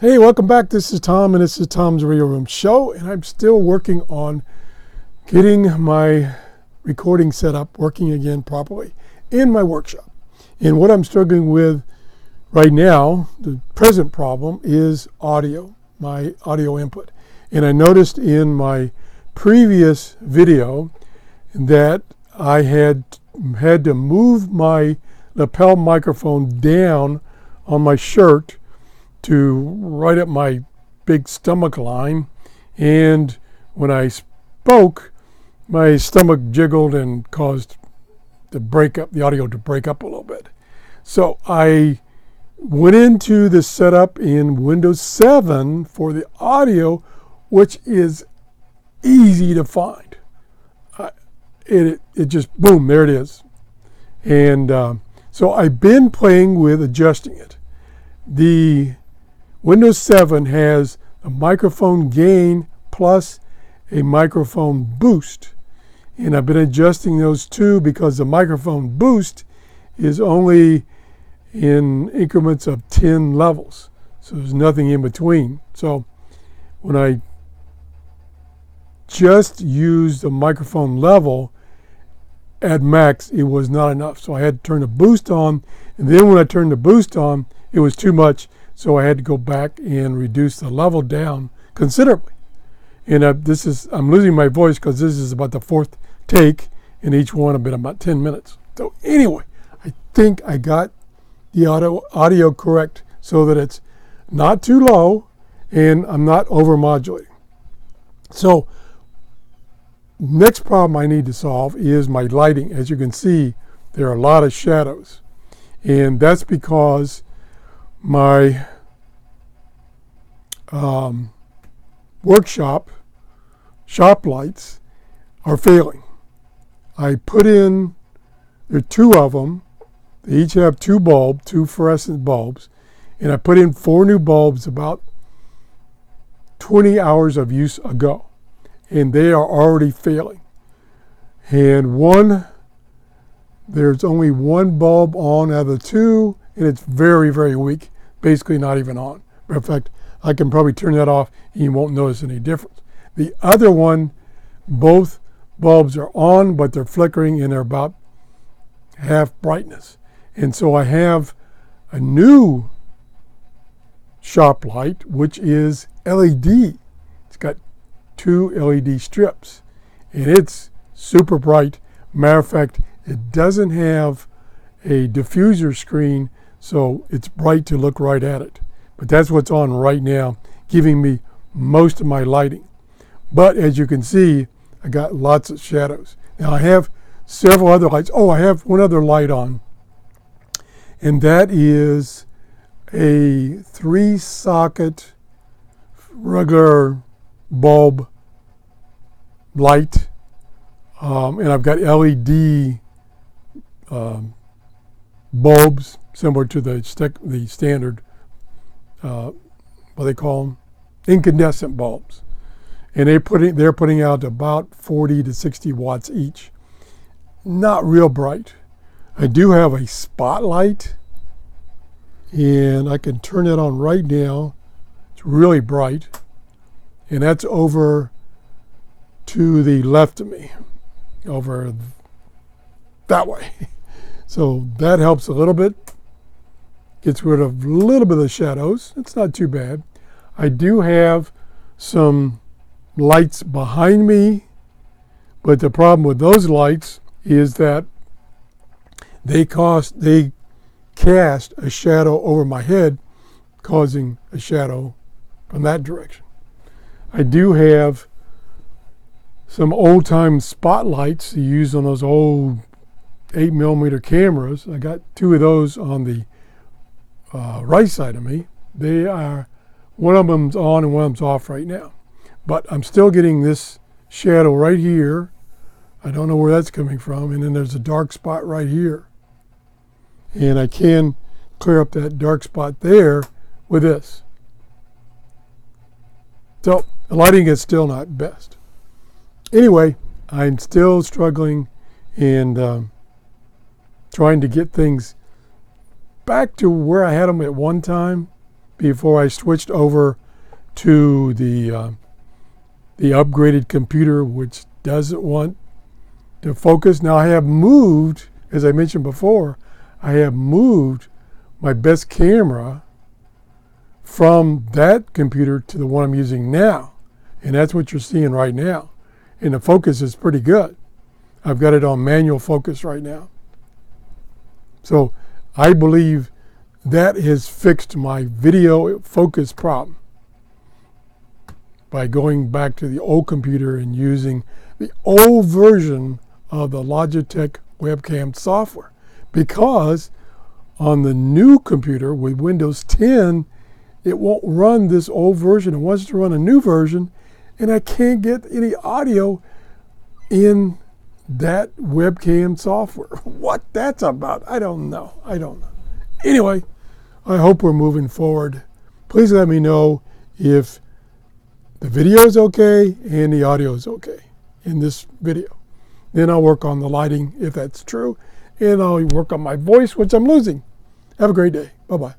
Hey, welcome back. This is Tom, and this is Tom's Radio Room Show, and I'm still working on getting my recording set up, working again properly in my workshop. And what I'm struggling with right now, the present problem, is audio, my audio input. And I noticed in my previous video that I had to move my lapel microphone down on my shirt to right up my big stomach line, and when I spoke, my stomach jiggled and caused the audio to break up a little bit. So I went into the setup in Windows 7 for the audio, which is easy to find. It just, boom, there it is. And so I've been playing with adjusting it. The Windows 7 has a microphone gain plus a microphone boost. And I've been adjusting those two because the microphone boost is only in increments of 10 levels. So there's nothing in between. So when I just used the microphone level at max, it was not enough. So I had to turn the boost on. And then when I turned the boost on, it was too much. So I had to go back and reduce the level down considerably. And I'm losing my voice because this is about the fourth take, and each one have been about 10 minutes. So anyway, I think I got the audio correct so that it's not too low and I'm not over-modulating. So next problem I need to solve is my lighting. As you can see, there are a lot of shadows. And that's because my shop lights are failing. I put in, there are two of them. They each have two fluorescent bulbs. And I put in 4 new bulbs about 20 hours of use ago. And they are already failing. And there's only one bulb on out of the two, and it's very, very weak, basically not even on. Matter of fact, I can probably turn that off and you won't notice any difference. The other one, both bulbs are on, but they're flickering and they're about half brightness. And so I have a new shop light, which is LED. It's got 2 LED strips, and it's super bright. Matter of fact, it doesn't have a diffuser screen, so it's bright to look right at it. But that's what's on right now, giving me most of my lighting. But as you can see, I got lots of shadows. Now I have several other lights. Oh, I have one other light on, and that is a 3-socket regular bulb light, and I've got LED bulbs similar to the standard, what they call them, incandescent bulbs, and they're putting out about 40 to 60 watts each. Not real bright. I do have a spotlight, and I can turn it on right now. It's really bright, and that's over to the left of me, over that way. So that helps a little bit, gets rid of a little bit of the shadows. It's not too bad. I do have some lights behind me, but the problem with those lights is that they cast a shadow over my head, causing a shadow from that direction. I do have some old-time spotlights you use on those old 8mm cameras. I got 2 of those on the right side of me. One of them's on and one of them's off right now. But I'm still getting this shadow right here. I don't know where that's coming from. And then there's a dark spot right here. And I can clear up that dark spot there with this. So the lighting is still not best. Anyway, I'm still struggling and trying to get things back to where I had them at one time, before I switched over to the upgraded computer, which doesn't want to focus. Now I have moved, as I mentioned before, I have moved my best camera from that computer to the one I'm using now. And that's what you're seeing right now. And the focus is pretty good. I've got it on manual focus right now. So I believe that has fixed my video focus problem by going back to the old computer and using the old version of the Logitech webcam software. Because on the new computer with Windows 10, it won't run this old version. It wants to run a new version, and I can't get any audio in that webcam software. What that's about, I don't know. Anyway, I hope we're moving forward. Please let me know if the video is okay and the audio is okay in this video. Then I'll work on the lighting if that's true, and I'll work on my voice, which I'm losing. Have a great day. Bye-bye.